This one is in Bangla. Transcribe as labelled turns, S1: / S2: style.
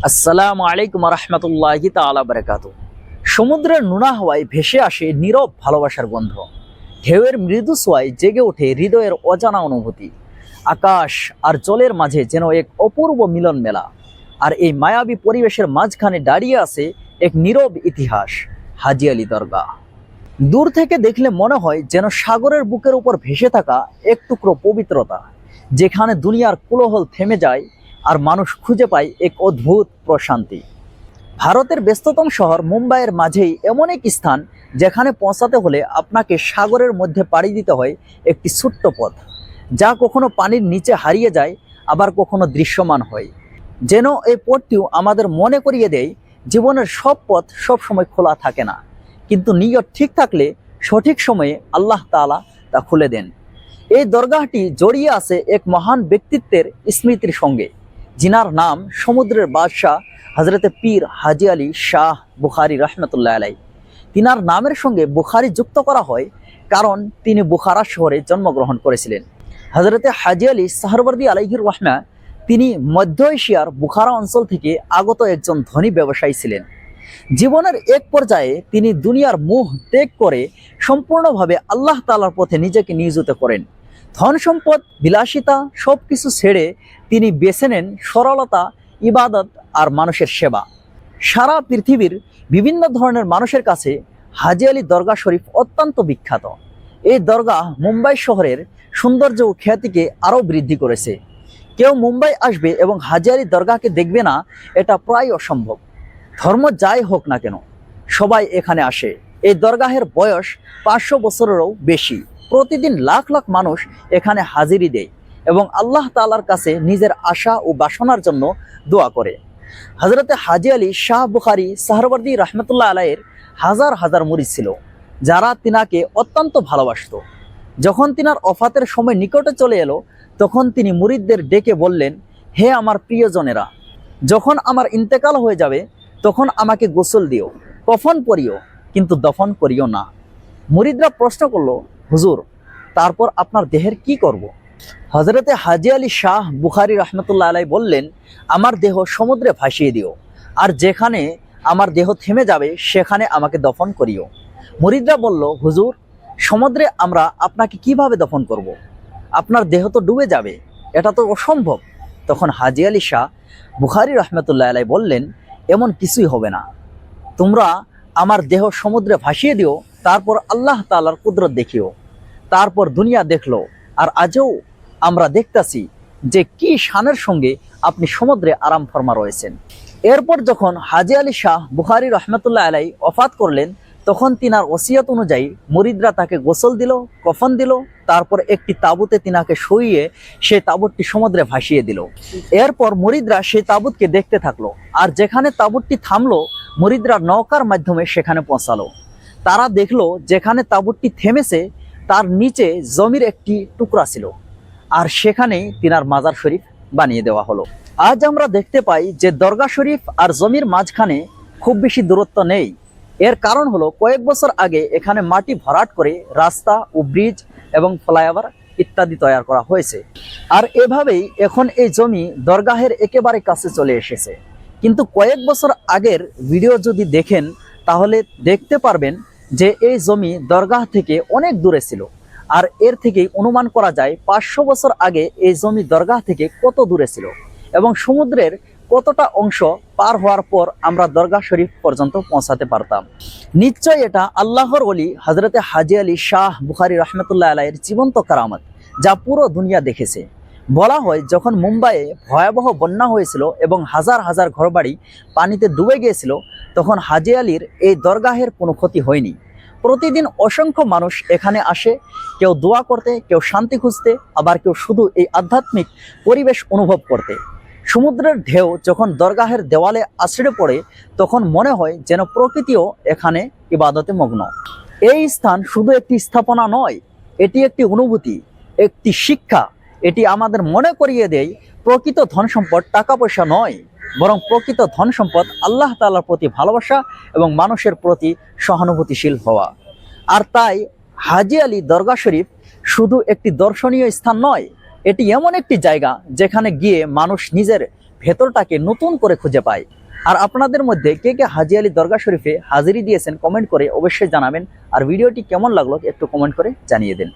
S1: আসসালামু আলাইকুম রহমতুল্লাহি তাআলা বারাকাতু। সমুদ্রের নোনা হাওয়ায় ভেসে আসে নীরব ভালোবাসার গন্ধ। ঢেউয়ের মৃদু ছোঁয়ায় জেগে ওঠে হৃদয়ের অজানা অনুভূতি। আকাশ আর জলের মাঝে যেন এক অপূর্ব মিলন মেলা। আর এই মায়াবী পরিবেশের মাঝখানে দাঁড়িয়ে আছে এক নীরব ইতিহাস, হাজী আলী দরগা। দূর থেকে দেখলে মনে হয় যেন সাগরের বুকের উপর ভেসে থাকা এক টুকরো পবিত্রতা, যেখানে দুনিয়ার কোলাহল থেমে যায় আর মানুষ খুঁজে পায় এক অদ্ভুত প্রশান্তি। ভারতের ব্যস্ততম শহর মুম্বাইয়ের মাঝেই এমন এক স্থান, যেখানে পৌঁছাতে হলে আপনাকে সাগরের মধ্যে পাড়ি দিতে হয় একটি ছোট্ট পথ, যা কখনো পানির নিচে হারিয়ে যায়, আবার কখনো দৃশ্যমান হয়। যেন এই পথটিও আমাদের মনে করিয়ে দেয়, জীবনের সব পথ সবসময় খোলা থাকে না, কিন্তু নিয়ত ঠিক থাকলে সঠিক সময়ে আল্লাহ তাআলা তা খুলে দেন। এই দরগাহটি জড়িয়ে আছে এক মহান ব্যক্তিত্বের স্মৃতির সঙ্গে, যিনার নাম সমুদ্রের বাদশাহ হজরতে পীর হাজী আলী শাহ বুখারী রহমতুল্লাহ আলাই। তিনার নামের সঙ্গে বুখারী যুক্ত করা হয় কারণ তিনি বুখারা শহরে জন্মগ্রহণ করেছিলেন। হজরতে হাজী আলী সাহরওয়ার্দী আলাইহির রহমা তিনি মধ্য এশিয়ার বুখারা অঞ্চল থেকে আগত একজন ধনী ব্যবসায়ী ছিলেন। জীবনের এক পর্যায়ে তিনি দুনিয়ার মোহ ত্যাগ করে সম্পূর্ণভাবে আল্লাহ তাআলার পথে নিজেকে নিয়োজিত করেন। ধন সম্পদ, বিলাসিতা সবকিছু ছেড়ে তিনি বেছে নেন সরলতা, ইবাদত আর মানুষের সেবা। সারা পৃথিবীর বিভিন্ন ধরনের মানুষের কাছে হাজী আলী দরগা শরীফ অত্যন্ত বিখ্যাত। এই দরগাহ মুম্বাই শহরের সৌন্দর্য ও খ্যাতিকে আরও বৃদ্ধি করেছে। কেউ মুম্বাই আসবে এবং হাজী আলী দরগাহকে দেখবে না, এটা প্রায় অসম্ভব। ধর্ম যাই হোক না কেন, সবাই এখানে আসে। এই দরগাহের বয়স 500 বছরেরও বেশি। প্রতিদিন লাখ লাখ মানুষ এখানে হাজিরি দেয় এবং আল্লাহ তাআলার কাছে নিজের আশা ও বাসনার জন্য দোয়া করে। হজরতে হাজী আলী শাহ বুখারী সাহরওয়ার্দী রহমতুল্লাহ আলাইয়ের হাজার হাজার মুরিদ ছিল, যারা তিনাকে অত্যন্ত ভালোবাসত। যখন তিনার ওফাতের সময় নিকটে চলে এলো, তখন তিনি মুরিদদের ডেকে বললেন, হে আমার প্রিয়জনেরা, যখন আমার ইন্তেকাল হয়ে যাবে তখন আমাকে গোসল দিও, কফন পরিও, কিন্তু দফন করিও না। মুরিদরা প্রশ্ন করলো, হুজুর, তারপর আপনার দেহের কি করব? হজরতে হাজী আলী শাহ বুখারী রহমতুল্লাহ আলাই বললেন, আমার দেহ সমুদ্রে ভাসিয়ে দিও, আর যেখানে আমার দেহ থেমে যাবে সেখানে আমাকে দফন করিও। মুরিদরা বলল, হুজুর, সমুদ্রে আমরা আপনাকে কিভাবে দফন করব? আপনার দেহ তো ডুবে যাবে, এটা তো অসম্ভব। তখন হাজী আলী শাহ বুখারী রহমতুল্লাহ আলাই বললেন, এমন কিছুই হবে না, তোমরা আমার দেহ সমুদ্রে ভাসিয়ে দিও, তারপর আল্লাহ তাআলার কুদরত দেখিও। তারপর দুনিয়া দেখলো, আর আজও আমরা দেখতাছি যে কি শানের সঙ্গে আপনি সমুদ্রে আরাম ফরমা রয়েছেন। এরপর যখন হাজী আলী শাহ বুখারী রহমতুল্লাহ আলাই ওফাত করলেন, তখন তিনার ওসিয়ত অনুযায়ী মুরিদরা তাকে গোসল দিল, কফন দিল, তারপর একটি তাঁবুতে তিনাকে শুইয়ে সেই তাঁবুতটি সমুদ্রে ভাসিয়ে দিল। এরপর মুরিদরা সেই তাঁবুতকে দেখতে থাকলো, আর যেখানে তাঁবুতটি থামলো, মুরিদরা নৌকার মাধ্যমে সেখানে পৌঁছালো। তারা দেখলো যেখানে তাঁবুতটি থেমেছে তার নিচে জমির একটি টুকরা ছিল, আর সেখানেই তিনার মাজার শরীফ বানিয়ে দেওয়া হলো। আজ আমরা দেখতে পাই যে দরগা শরীফ আর জমির মাঝখানে খুব বেশি দূরত্ব নেই। এর কারণ হলো কয়েক বছর আগে এখানে মাটি ভরাট করে রাস্তা ও ব্রিজ এবং ফ্লাইওভার ইত্যাদি তৈরি করা হয়েছে। আর এভাবেই এখন এই জমি দরগাহের একেবারে কাছে চলে এসেছে। কিন্তু কয়েক বছর আগের ভিডিও যদি দেখেন তাহলে দেখতে পারবেন যে এই জমি দরগাহ থেকে অনেক দূরে ছিল। আর এর থেকেই অনুমান করা যায় 500 বছর আগে এই জমি দরগাহ থেকে কত দূরে ছিল এবং সমুদ্রের কতটা অংশ পার হওয়ার পর আমরা দরগাহ শরীফ পর্যন্ত পৌঁছাতে পারতাম। নিশ্চয় এটা আল্লাহর ওলি হজরতে হাজী আলী শাহ বুখারী রহমতুল্লাহ আলাইয়ের জীবন্ত কারামত, যা পুরো দুনিয়া দেখেছে। বলা হয় যখন মুম্বাইয়ে ভয়াবহ বন্যা হয়েছিল এবং হাজার হাজার ঘরবাড়ি পানিতে ডুবে গিয়েছিল, তখন হাজী আলীর এই দরগাহের কোনো ক্ষতি হয়নি। প্রতিদিন অসংখ্য মানুষ এখানে আসে, কেউ দোয়া করতে, কেউ শান্তি খুঁজতে, আবার কেউ শুধু এই আধ্যাত্মিক পরিবেশ অনুভব করতে। সমুদ্রের ঢেউ যখন দরগাহের দেওয়ালে আছড়ে পড়ে, তখন মনে হয় যেন প্রকৃতিও এখানে ইবাদতে মগ্ন। এই স্থান শুধু একটি স্থাপনা নয়, এটি একটি অনুভূতি, একটি শিক্ষা। এটি আমাদের মনে করিয়ে দেয় প্রকৃত ধন সম্পদ টাকা পয়সা নয়, বরং প্রকৃত ধন সম্পদ আল্লাহ তাআলার প্রতি ভালোবাসা এবং মানুষের প্রতি সহানুভূতিশীল হওয়া। আর তাই হাজী আলী দরগা শরীফ শুধু একটি দর্শনীয় স্থান নয়, এটি এমন একটি জায়গা যেখানে গিয়ে মানুষ নিজের ভেতরটাকে নতুন করে খুঁজে পায়। আর আপনাদের মধ্যে কে কে হাজী আলী দরগা শরীফে হাজিরি দিয়েছেন কমেন্ট করে অবশ্যই জানাবেন। আর ভিডিওটি কেমন লাগলো একটু কমেন্ট করে জানিয়ে দিন।